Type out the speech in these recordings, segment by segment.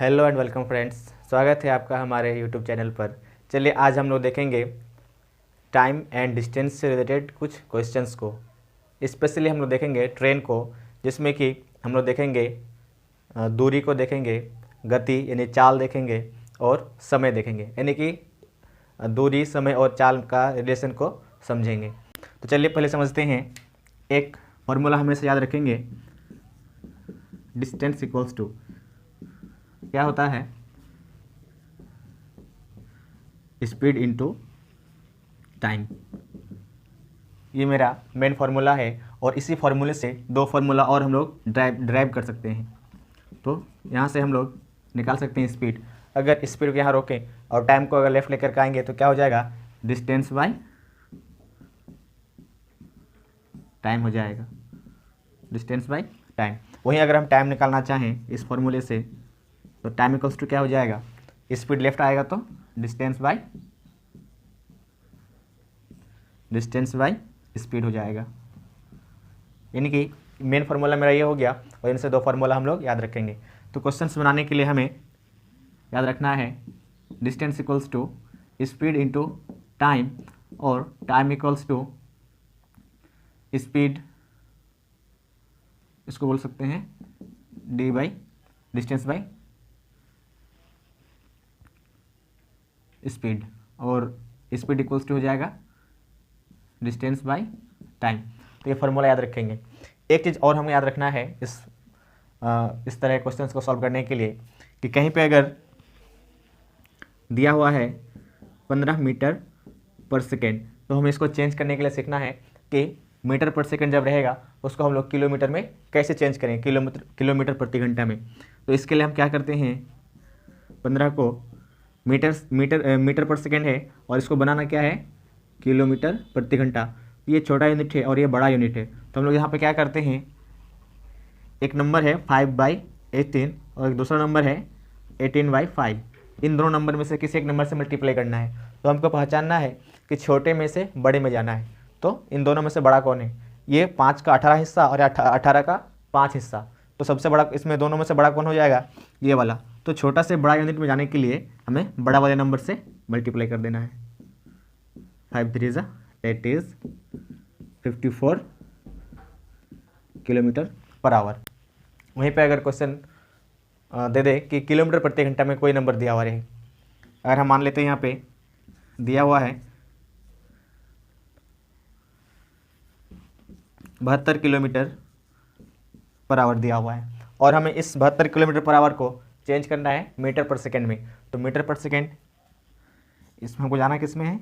Hello and welcome friends, स्वागत है आपका हमारे यूट्यूब चैनल पर। चलिए आज हम लोग देखेंगे टाइम एंड डिस्टेंस से रिलेटेड कुछ क्वेश्चंस को। स्पेशली हम लोग देखेंगे ट्रेन को, जिसमें कि हम लोग देखेंगे दूरी को देखेंगे, गति यानी चाल देखेंगे और समय देखेंगे, यानी कि दूरी, समय और चाल का रिलेशन को समझेंगे। तो चलिए पहले समझते हैं। एक फॉर्मूला हमेशा याद रखेंगे, डिस्टेंस इक्वल्स टू क्या होता है, स्पीड इनटू टाइम। ये मेरा मेन फार्मूला है और इसी फार्मूले से दो फार्मूला और हम लोग ड्राइव कर सकते हैं। तो यहाँ से हम लोग निकाल सकते हैं स्पीड। अगर स्पीड को यहाँ रोकें और टाइम को अगर लेफ्ट लेकर के आएंगे तो क्या हो जाएगा, डिस्टेंस बाय टाइम हो जाएगा, डिस्टेंस बाय टाइम। वहीं अगर हम टाइम निकालना चाहें इस फॉर्मूले से तो टाइम इक्वल्स टू क्या हो जाएगा, स्पीड लेफ्ट आएगा तो डिस्टेंस बाय स्पीड हो जाएगा। यानी कि मेन फार्मूला मेरा ये हो गया और इनसे दो फार्मूला हम लोग याद रखेंगे। तो क्वेश्चंस बनाने के लिए हमें याद रखना है distance equals to speed into time और टाइम इक्वल्स टू स्पीड, इसको बोल सकते हैं D by distance by speed, और स्पीड इक्वल्स टू हो जाएगा डिस्टेंस बाय टाइम। तो ये फार्मूला याद रखेंगे। एक चीज़ और हमें याद रखना है इस तरह क्वेश्चंस को सॉल्व करने के लिए कि कहीं पे अगर दिया हुआ है 15 मीटर पर सेकेंड तो हमें इसको चेंज करने के लिए सीखना है कि मीटर पर सेकेंड जब रहेगा उसको हम लोग किलोमीटर में कैसे चेंज करें, किलोमीटर प्रति घंटा में। तो इसके लिए हम क्या करते हैं, 15 को मीटर पर सेकेंड है और इसको बनाना क्या है, किलोमीटर प्रति घंटा। ये छोटा यूनिट है और ये बड़ा यूनिट है। तो हम लोग यहाँ पे क्या करते हैं, एक नंबर है 5/18 और एक दूसरा नंबर है 18/5। इन दोनों नंबर में से किसी एक नंबर से मल्टीप्लाई करना है। तो हमको पहचानना है कि छोटे में से बड़े में जाना है। तो इन दोनों में से बड़ा कौन है, ये 5 का 18 हिस्सा और 18 का 5 हिस्सा। तो सबसे बड़ा इसमें दोनों में से बड़ा कौन हो जाएगा, ये वाला। तो छोटा से बड़ा यूनिट में जाने के लिए हमें बड़ा वाले नंबर से मल्टीप्लाई कर देना है। 5 3 that is 54 kilometre per hour. वहीं पे अगर क्वेश्चन दे दे कि किलोमीटर प्रति घंटा में कोई नंबर दिया हुआ रहे, अगर हम मान लेते हैं यहाँ पे दिया हुआ है 72 किलोमीटर पर आवर दिया हुआ है और हमें इस 72 किलोमीटर पर आवर को चेंज करना है मीटर पर सेकेंड में। तो मीटर पर सेकेंड, इसमें हमको जाना किस में है,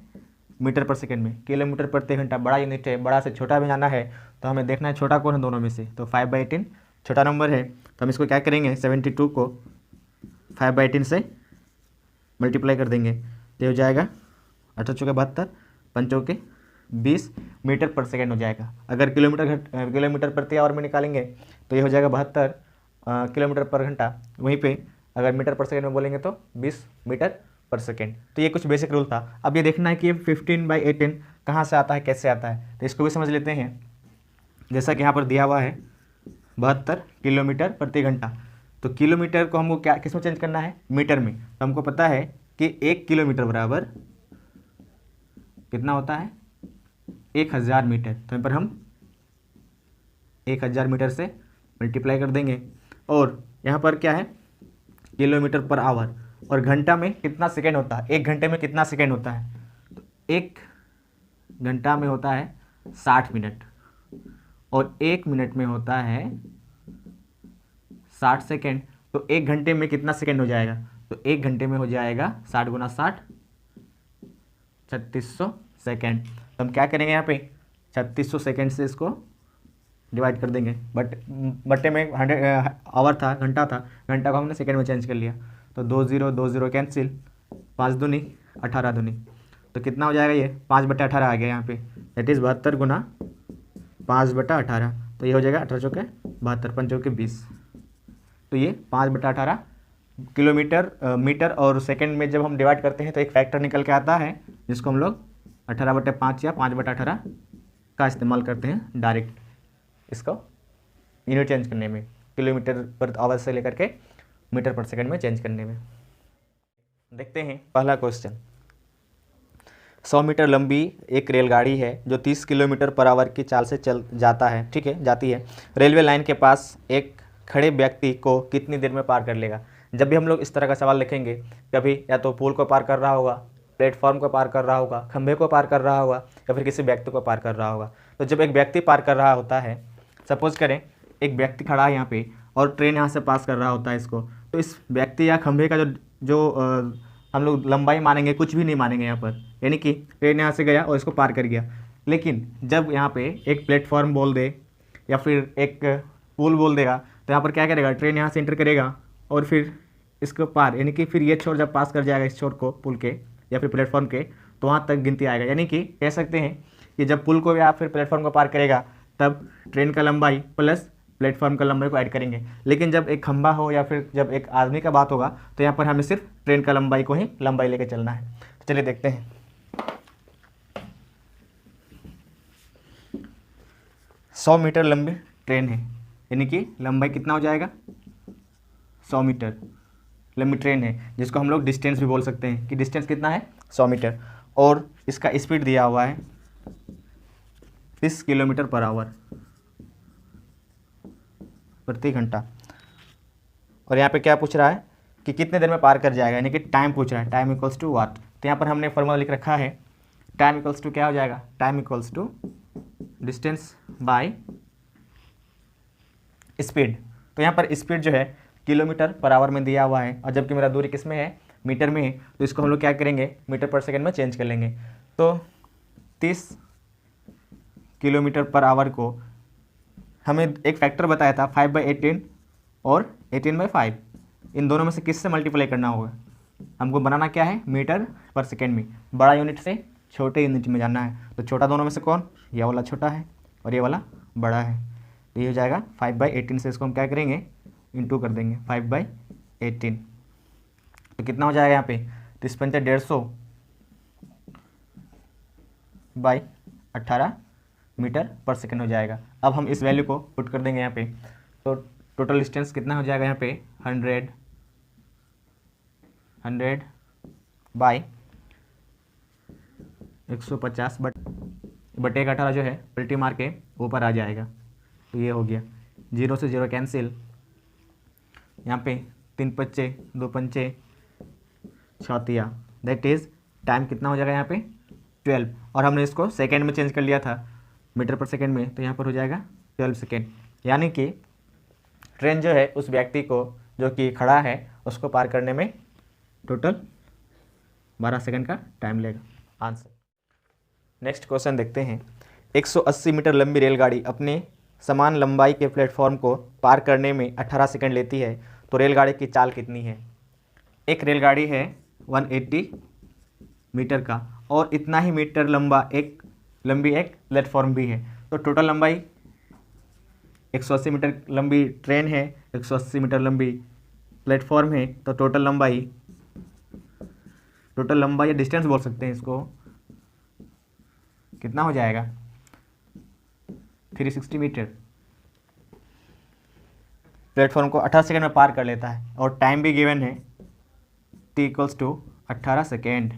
मीटर पर सेकेंड में। किलोमीटर प्रति घंटा बड़ा यूनिट है, बड़ा से छोटा में जाना है तो हमें देखना है छोटा कौन है दोनों में से। तो 5/18 छोटा नंबर है, तो हम इसको क्या करेंगे, 72 को 5/18 से मल्टीप्लाई कर देंगे तो हो जाएगा 18 चौके 72, 5 चौके 20 मीटर पर सेकेंड हो जाएगा। अगर किलोमीटर प्रति आवर में निकालेंगे तो ये हो जाएगा 72 किलोमीटर पर घंटा। वहीं पे अगर मीटर पर सेकेंड में बोलेंगे तो 20 मीटर पर सेकेंड। तो ये कुछ बेसिक रूल था। अब ये देखना है कि ये 15/18 कहाँ से आता है, कैसे आता है, तो इसको भी समझ लेते हैं। जैसा कि यहाँ पर दिया हुआ है 72 किलोमीटर प्रति घंटा, तो किलोमीटर को हमको क्या किस में चेंज करना है, मीटर में। तो हमको पता है कि 1 किलोमीटर बराबर कितना होता है, 1000 मीटर। तो यहाँ पर हम 1000 मीटर से मल्टीप्लाई कर देंगे। और यहाँ पर क्या है, किलोमीटर पर आवर, और घंटा में कितना सेकेंड होता है, 1 घंटे में कितना सेकेंड होता है, तो 1 घंटा में होता है 60 मिनट और 1 मिनट में होता है 60 सेकेंड। तो 1 घंटे में कितना सेकेंड हो जाएगा, तो 1 घंटे में हो जाएगा 60 गुना 60 3600 सेकेंड। तो हम क्या करेंगे, यहाँ पे 3600 सेकेंड से इसको डिवाइड कर देंगे। बट्टे में 100 आवर था, घंटा था, घंटा को हमने सेकेंड में चेंज कर लिया। तो 2 0 2 0 कैंसिल, 5 दूनी 18 दूनी, तो कितना हो जाएगा, ये 5/18 आ गया यहाँ पे। दैट इज़ 72 गुना 5/18। तो ये हो जाएगा 18 चौके 72, 5 चौके 20। तो ये 5/18 किलोमीटर मीटर और सेकेंड में जब हम डिवाइड करते हैं तो एक फैक्टर निकल के आता है, जिसको हम लोग 18/5 या 5/18 का इस्तेमाल करते हैं डायरेक्ट इसको यूनिट चेंज करने में। किलोमीटर पर आवर से लेकर के मीटर पर सेकंड में चेंज करने में। देखते हैं पहला क्वेश्चन। 100 मीटर लंबी एक रेलगाड़ी है जो 30 किलोमीटर पर आवर की चाल से चल जाता है, ठीक है, जाती है। रेलवे लाइन के पास एक खड़े व्यक्ति को कितनी देर में पार कर लेगा। जब भी हम लोग इस तरह का सवाल लिखेंगे, कभी या तो पुल को पार कर रहा होगा, प्लेटफॉर्म को पार कर रहा होगा, खंभे को पार कर रहा होगा, या फिर किसी व्यक्ति को पार कर रहा होगा। तो जब एक व्यक्ति पार कर रहा होता है, सपोज करें एक व्यक्ति खड़ा है यहाँ पे और ट्रेन यहाँ से पास कर रहा होता है इसको, तो इस व्यक्ति या खंभे का जो हम लोग लंबाई मानेंगे, कुछ भी नहीं मानेंगे यहाँ पर, यानी कि ट्रेन यहाँ से गया और इसको पार कर गया। लेकिन जब यहाँ पे एक प्लेटफॉर्म बोल दे या फिर एक पुल बोल देगा, तो यहाँ पर क्या करेगा, ट्रेन यहाँ से एंटर करेगा और फिर इसको पार, यानी कि फिर ये छोर जब पास कर जाएगा इस छोर को, पुल के या फिर प्लेटफॉर्म के, तो वहाँ तक गिनती आएगा। यानी कि कह सकते हैं कि जब पुल को या फिर प्लेटफॉर्म को पार करेगा, तब ट्रेन का लंबाई प्लस प्लेटफॉर्म का लंबाई को ऐड करेंगे। लेकिन जब एक खंभा हो या फिर जब एक आदमी का बात होगा, तो यहाँ पर हमें सिर्फ ट्रेन का लंबाई को ही लंबाई लेके चलना है। तो चलिए देखते हैं। 100 मीटर लंबी ट्रेन है, यानी कि लंबाई कितना हो जाएगा, 100 मीटर लंबी ट्रेन है, जिसको हम लोग डिस्टेंस भी बोल सकते हैं कि डिस्टेंस कितना है, 100 मीटर। और इसका स्पीड दिया हुआ है 30 किलोमीटर पर आवर प्रति घंटा। और यहाँ पे क्या पूछ रहा है कि कितने देर में पार कर जाएगा, यानी कि टाइम पूछ रहा है, टाइम इक्वल्स टू वाट। तो यहाँ पर हमने फॉर्मूला लिख रखा है, टाइम इक्वल्स टू क्या हो जाएगा, time equals to distance by speed. तो यहाँ पर स्पीड जो है किलोमीटर पर आवर में दिया हुआ है, और जबकि मेरा दूरी किस में है, मीटर में है, तो इसको हम लोग क्या करेंगे, मीटर पर सेकंड में चेंज कर लेंगे। तो 30 किलोमीटर पर आवर को हमें एक फैक्टर बताया था 5/18 और 18/5, इन दोनों में से किससे मल्टीप्लाई करना होगा। हमको बनाना क्या है, मीटर पर सेकेंड में, बड़ा यूनिट से छोटे यूनिट में जाना है। तो छोटा दोनों में से कौन, ये वाला छोटा है और ये वाला बड़ा है। तो ये हो जाएगा 5/18 से इसको हम क्या करेंगे, इंटू कर देंगे 5/18। तो कितना हो जाएगा यहाँ पे, 150 बाई 18 मीटर पर सेकेंड हो जाएगा। अब हम इस वैल्यू को पुट कर देंगे यहाँ पे, तो टोटल डिस्टेंस कितना हो जाएगा यहाँ पे, 100 बाई 150 बटे 18 जो है पलटी मार के ऊपर आ जाएगा। तो ये हो गया, 0 से 0 कैंसिल, यहाँ पे 3 पच्चे 2 पंचे 6 दैट इज़ टाइम कितना हो जाएगा यहाँ पे 12। और हमने इसको सेकेंड में चेंज कर लिया था मीटर पर सेकेंड में, तो यहाँ पर हो जाएगा 12 सेकेंड। यानी कि ट्रेन जो है उस व्यक्ति को जो कि खड़ा है उसको पार करने में टोटल 12 सेकेंड का टाइम लेगा। आंसर। नेक्स्ट क्वेश्चन देखते हैं। 180 मीटर लंबी रेलगाड़ी अपने समान लंबाई के प्लेटफॉर्म को पार करने में 18 सेकंड लेती है, तो रेलगाड़ी की चाल कितनी है। एक रेलगाड़ी है 180 मीटर का और इतना ही मीटर लंबी एक प्लेटफॉर्म भी है, तो टोटल लंबाई 180 मीटर लंबी ट्रेन है, 180 मीटर लंबी प्लेटफॉर्म है, तो टोटल लंबाई या डिस्टेंस बोल सकते हैं इसको, कितना हो जाएगा 360 मीटर। प्लेटफॉर्म को 18 सेकंड में पार कर लेता है और टाइम भी गिवन है t = 18 सेकेंड।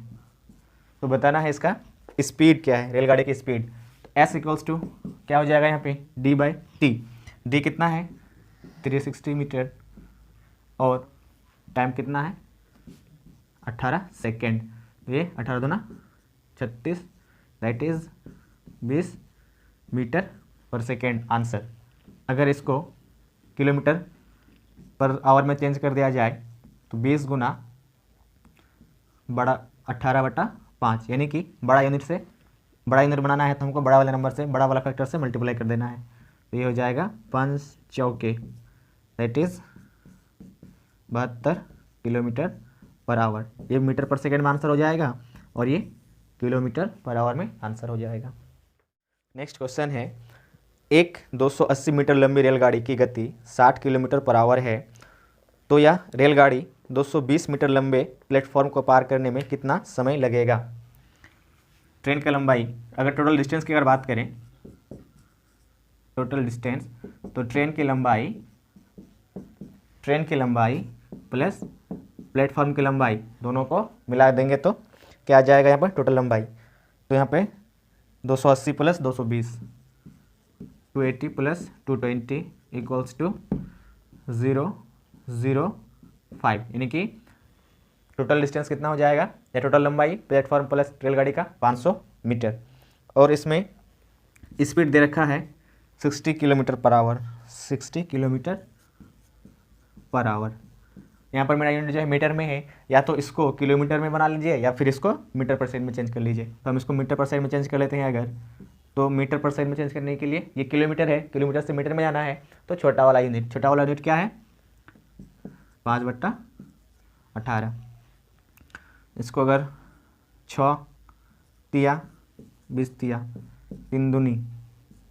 तो बताना है इसका स्पीड क्या है, रेलगाड़ी की स्पीड। s = क्या हो जाएगा यहाँ पे d/t। d कितना है 360 मीटर और टाइम कितना है 18 सेकेंड। तो ये 18 दूना 36 दैट इज़ 20 मीटर पर सेकेंड आंसर। अगर इसको किलोमीटर पर आवर में चेंज कर दिया जाए तो 20 गुना बड़ा 18/5, यानी कि बड़ा यूनिट बनाना है तो हमको बड़ा वाले नंबर से, बड़ा वाला फैक्टर से मल्टीप्लाई कर देना है। तो ये हो जाएगा 5 चौके that is 72 kilometre per hour. ये मीटर पर सेकेंड में आंसर हो जाएगा और ये किलोमीटर पर आवर में आंसर हो जाएगा। नेक्स्ट क्वेश्चन है, एक 280 मीटर लंबी रेलगाड़ी की गति 60 किलोमीटर पर आवर है, तो यह रेलगाड़ी 220 मीटर लंबे प्लेटफॉर्म को पार करने में कितना समय लगेगा। ट्रेन का लंबाई, अगर टोटल डिस्टेंस की अगर बात करें, टोटल डिस्टेंस, तो ट्रेन की लंबाई प्लस प्लेटफॉर्म की लंबाई, दोनों को मिला देंगे तो क्या आ जाएगा यहाँ पर टोटल लंबाई। तो यहाँ पे 280 प्लस 220, 280 प्लस 220 इक्वल्स टू 005, यानी कि टोटल डिस्टेंस कितना हो जाएगा, या टोटल लंबाई प्लेटफॉर्म प्लस रेलगाड़ी का 500 मीटर। और इसमें स्पीड दे रखा है 60 kilometre per hour, 60 kilometre per hour. यहाँ पर मेरा यूनिट जो है मीटर में है, या तो इसको किलोमीटर में बना लीजिए या फिर इसको मीटर पर सेकंड में चेंज कर लीजिए। तो हम इसको मीटर पर सेकंड में चेंज कर लेते हैं अगर, तो मीटर पर सेकंड में चेंज करने के लिए ये किलोमीटर है, किलोमीटर से मीटर में जाना है, तो छोटा वाला यूनिट क्या है 5/18। इसको अगर 6 तिया 20 तिया 3 दूनी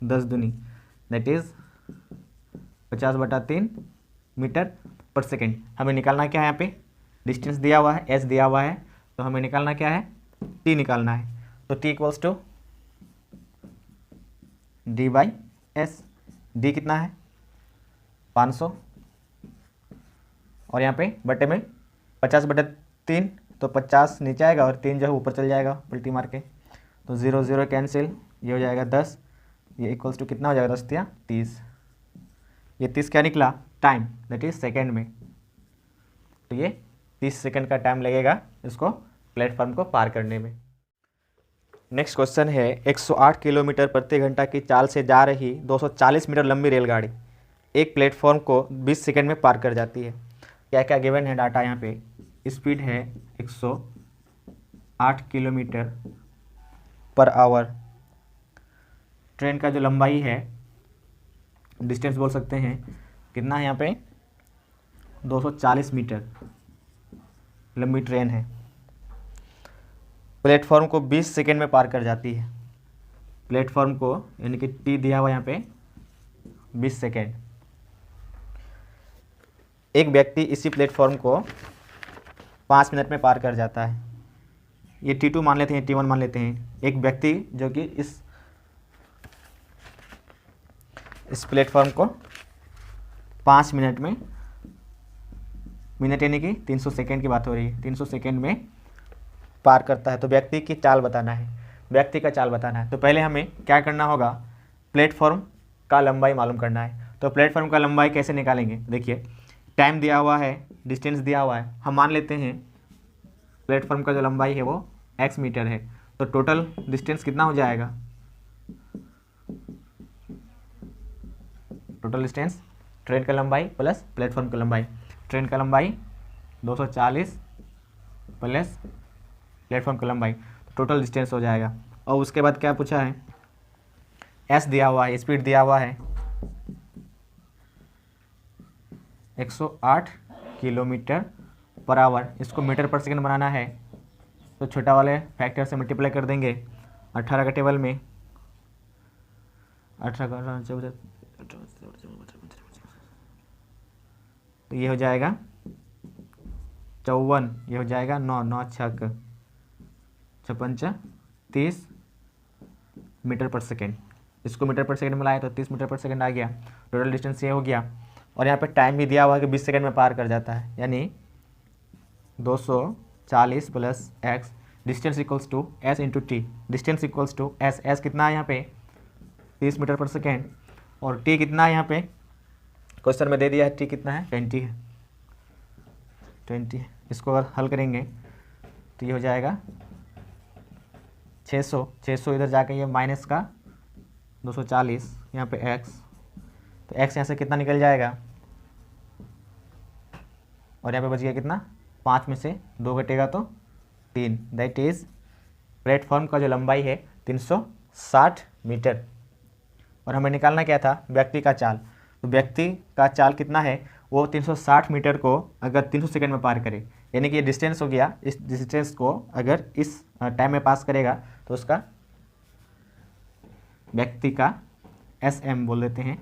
10 दूनी, दैट इज़ 50/3 मीटर पर सेकेंड। हमें निकालना क्या है, यहाँ पे डिस्टेंस दिया हुआ है, एस दिया हुआ है, तो हमें निकालना क्या है, टी निकालना है। तो T equals to D/S। D कितना है 500, और यहाँ पे बटे में 50/3, तो 50 नीचे आएगा और 3 जो है ऊपर चल जाएगा पलटी मार के, तो 0 0 कैंसिल, ये हो जाएगा 10, ये इक्वल्स टू कितना हो जाएगा 10 या 30। ये 30 क्या निकला टाइम, दैट इज सेकेंड में, तो ये 30 सेकेंड का टाइम लगेगा इसको प्लेटफॉर्म को पार करने में। नेक्स्ट क्वेश्चन है 108 किलोमीटर प्रति घंटा की चाल से जा रही 240 मीटर लंबी रेलगाड़ी एक प्लेटफॉर्म को 20 सेकेंड में पार कर जाती है। क्या क्या गिवन है डाटा, यहाँ पे स्पीड है 108 किलोमीटर पर आवर, ट्रेन का जो लंबाई है, डिस्टेंस बोल सकते हैं कितना है, यहाँ पे 240 मीटर लंबी ट्रेन है, प्लेटफॉर्म को 20 सेकेंड में पार कर जाती है। प्लेटफॉर्म को यानी कि टी दिया हुआ यहाँ पे 20 सेकेंड। एक व्यक्ति इसी प्लेटफॉर्म को 5 मिनट में पार कर जाता है। ये T2 मान लेते हैं, T1 मान लेते हैं। एक व्यक्ति जो कि इस प्लेटफॉर्म को 5 मिनट में, मिनट यानी कि 300 सेकेंड की बात हो रही है, 300 सेकेंड में पार करता है। तो व्यक्ति की चाल बताना है, व्यक्ति का चाल बताना है। तो पहले हमें क्या करना होगा, प्लेटफॉर्म का लंबाई मालूम करना है। तो प्लेटफॉर्म का लंबाई कैसे निकालेंगे, देखिए टाइम दिया हुआ है, डिस्टेंस दिया हुआ है, हम मान लेते हैं प्लेटफॉर्म का जो लंबाई है वो x मीटर है। तो टोटल डिस्टेंस कितना हो जाएगा, टोटल डिस्टेंस ट्रेन का लंबाई प्लस प्लेटफॉर्म का लंबाई, ट्रेन का लंबाई 240 प्लस प्लेटफॉर्म की लंबाई, टोटल डिस्टेंस हो जाएगा। और उसके बाद क्या पूछा है, एस दिया हुआ है, स्पीड दिया हुआ है 108 किलोमीटर पर आवर, इसको मीटर पर सेकंड बनाना है तो छोटा वाले फैक्टर से मल्टीप्लाई कर देंगे 18 का टेबल में, 18 का, तो ये हो जाएगा 54, ये हो जाएगा 9 9 छक 56 30 मीटर पर सेकेंड। इसको मीटर पर सेकेंड में लाए तो 30 मीटर पर सेकेंड आ गया, टोटल डिस्टेंस ये हो गया। और यहाँ पे टाइम भी दिया हुआ है कि 20 सेकेंड में पार कर जाता है, यानी 240 plus X, distance equals to S into T, distance equals to S, S कितना है यहाँ पे 30 मीटर पर सेकेंड, और टी कितना है यहाँ पे क्वेश्चन में दे दिया है, टी कितना है 20 है, 20 है। इसको अगर हल करेंगे तो ये हो जाएगा 600, 600 इधर जाके ये माइनस का 240 यहाँ पे x, तो x यहाँ से कितना निकल जाएगा, और यहाँ पे बच गया कितना 5 में से 2 घटेगा तो 3, दैट इज़ प्लेटफॉर्म का जो लंबाई है 360 मीटर। और हमें निकालना क्या था, व्यक्ति का चाल। तो व्यक्ति का चाल कितना है, वो 360 मीटर को अगर 300 सेकंड में पार करे, यानी कि ये डिस्टेंस हो गया, इस डिस्टेंस को अगर इस टाइम में पास करेगा तो उसका व्यक्ति का SM बोल देते हैं,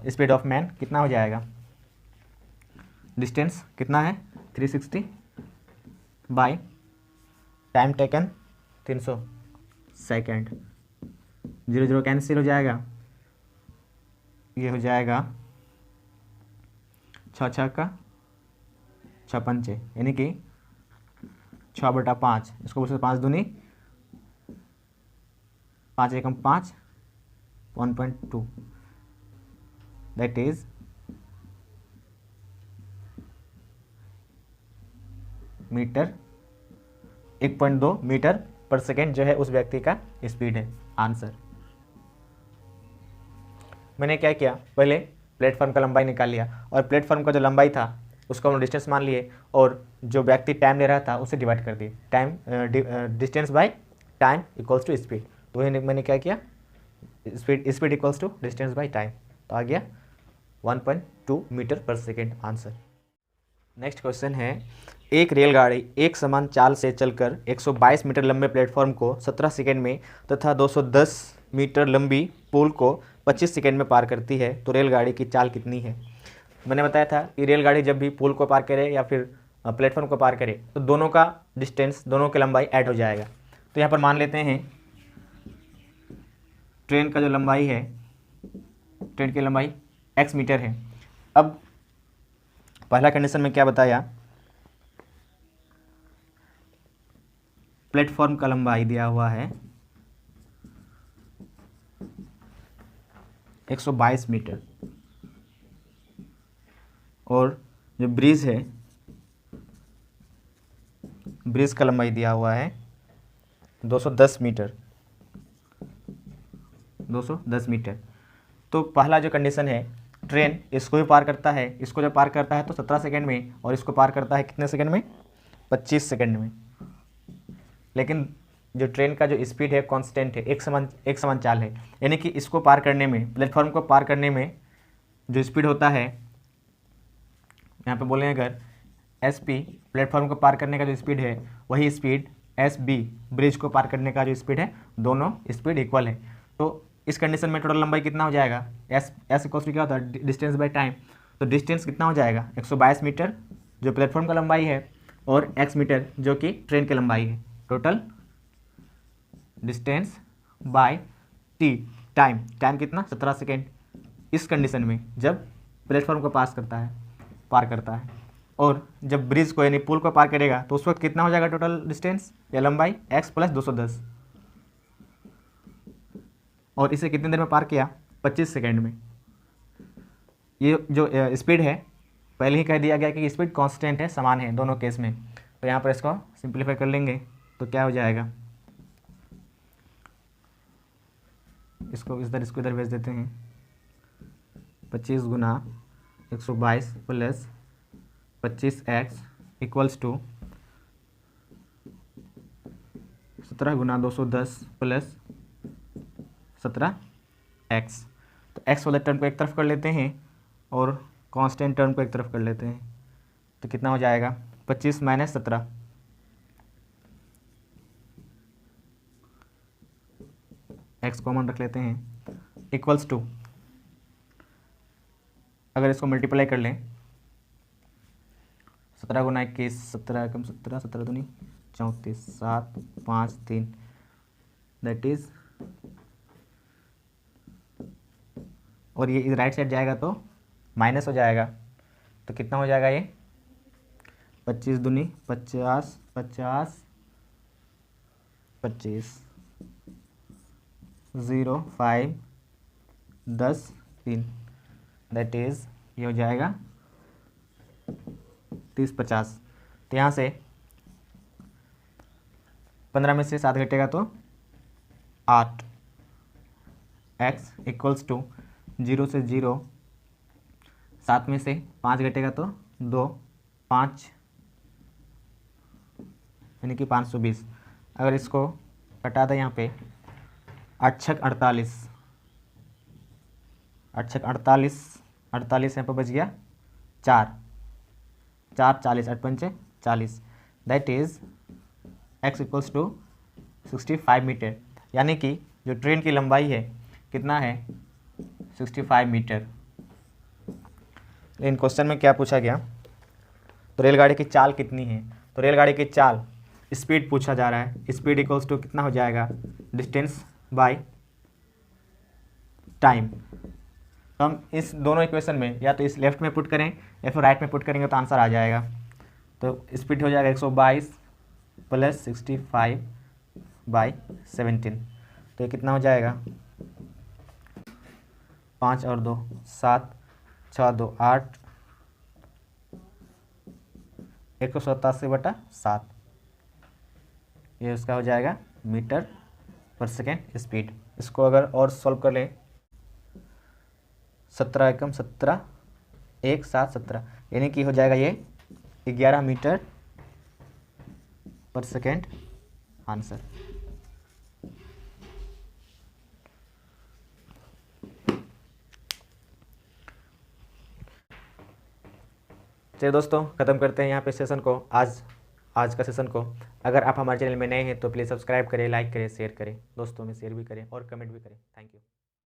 स्पीड ऑफ मैन कितना हो जाएगा, डिस्टेंस कितना है 360 by time taken 300 second, 0 0 cancel हो जाएगा, ये हो जाएगा 6 6 का 6 पंचे यानी कि 6/5, इसको बोलते 5 दूनी 5 एकम 5, 1.2 दैट इज मीटर 1.2 मीटर पर सेकेंड जो है उस व्यक्ति का स्पीड है आंसर। मैंने क्या किया, पहले प्लेटफॉर्म का लंबाई निकाल लिया और प्लेटफॉर्म का जो लंबाई था उसको हम डिस्टेंस मान लिए और जो व्यक्ति टाइम ले रहा था उसे डिवाइड कर दिए, time distance by time equals to speed. तो वही मैंने क्या किया, speed equals to distance by time, तो आ गया 1.2 मीटर पर सेकेंड आंसर। नेक्स्ट क्वेश्चन है, एक रेलगाड़ी एक समान चाल से चलकर 122 मीटर लंबे प्लेटफॉर्म को 17 सेकेंड में तथा 210 मीटर लंबी पुल को 25 सेकेंड में पार करती है, तो रेलगाड़ी की चाल कितनी है। मैंने बताया था कि रेलगाड़ी जब भी पुल को पार करे या फिर प्लेटफॉर्म को पार करे तो दोनों का डिस्टेंस, दोनों की लंबाई ऐड हो जाएगा। तो यहाँ पर मान लेते हैं ट्रेन का जो लंबाई है, ट्रेन की लंबाई x मीटर है। अब पहला कंडीशन में क्या बताया, प्लेटफॉर्म का लंबाई दिया हुआ है 122 मीटर और जो ब्रिज है, ब्रिज का लंबाई दिया हुआ है 210 मीटर, 210 मीटर। तो पहला जो कंडीशन है, ट्रेन इसको भी पार करता है, इसको जब पार करता है तो 17 सेकंड में और इसको पार करता है कितने सेकंड में, 25 सेकंड में। लेकिन जो ट्रेन का जो स्पीड है कांस्टेंट है, एक समान चाल है, यानी कि इसको पार करने में, प्लेटफॉर्म को पार करने में जो स्पीड होता है, यहाँ पे बोलें अगर SP प्लेटफॉर्म को पार करने का जो स्पीड है वही स्पीड SB ब्रिज को पार करने का जो स्पीड है, दोनों स्पीड इक्वल है। तो इस कंडीशन में टोटल लंबाई कितना हो जाएगा, S इक्वल्स टू क्या होता है, डिस्टेंस बाय टाइम। तो डिस्टेंस कितना हो जाएगा, 122 मीटर जो प्लेटफॉर्म का लंबाई है और x मीटर जो कि ट्रेन की लंबाई है। Total distance by t, time कितना, 17 सेकेंड। इस कंडीशन में जब प्लेटफॉर्म को पार करता है और जब ब्रिज को यानी पुल को पार करेगा तो उस वक्त कितना हो जाएगा टोटल डिस्टेंस या लंबाई, x + 210। और इसे कितनी देर में पार किया, 25 सेकेंड में। ये जो स्पीड है, पहले ही कह दिया गया कि स्पीड कांस्टेंट है, समान है दोनों केस में। तो यहाँ पर इसको सिंप्लीफाई कर लेंगे तो क्या हो जाएगा, इसको इधर भेज देते हैं। 25 गुना 122 प्लस 25x इक्वल्स टू 17 गुना 210 प्लस 17x। तो x वाले टर्म को एक तरफ कर लेते हैं और कांस्टेंट टर्म को एक तरफ कर लेते हैं, तो कितना हो जाएगा, 25 - 17, x कॉमन रख लेते हैं, इक्वल्स टू, अगर इसको मल्टीप्लाई कर लें 17 गुना 21, 17 एकम 17, 17 दूनी 34, 7 5 3 दैट इज, और ये राइट साइड जाएगा तो माइनस हो जाएगा, तो कितना हो जाएगा ये, 25 दूनी 50, 50 25 0 5 10 3 दैट इज, ये हो जाएगा 30 50। तो यहाँ से 15 में से 7 घटेगा तो 8, x इक्वल्स टू 0 से 0, 7 में से 5 घटेगा तो 2, 5 यानी कि 520। अगर इसको कटा दें यहाँ पे, 8 छक 48, 8 छक 48, 48 यहाँ पर बच गया 4, 4 40, 8 पंचे 40, that is x equals to 65 metre. यानी कि जो ट्रेन की लंबाई है कितना है, 65 मीटर। लेकिन क्वेश्चन में क्या पूछा गया, तो रेलगाड़ी की चाल कितनी है, तो रेलगाड़ी की चाल, स्पीड पूछा जा रहा है, स्पीड इक्वल्स टू कितना हो जाएगा, डिस्टेंस बाय टाइम। तो हम इस दोनों इक्वेशन में या तो इस लेफ्ट में पुट करें या फिर राइट में पुट करेंगे तो आंसर आ जाएगा। तो स्पीड हो जाएगा 122 प्लस 65/17। तो ये कितना हो जाएगा, 5 और 2 7, 6 2 8, 187/7। ये उसका हो जाएगा मीटर पर सेकेंड स्पीड। इसको अगर और सॉल्व कर लें, 17 एकम 17 1 7 17, यानी कि हो जाएगा ये 11 मीटर पर सेकेंड आंसर। चलिए दोस्तों, ख़त्म करते हैं यहाँ पे सेशन को, आज का सेशन को। अगर आप हमारे चैनल में नए हैं तो प्लीज़ सब्सक्राइब करें, लाइक करें, शेयर करें, दोस्तों में शेयर भी करें और कमेंट भी करें। Thank you.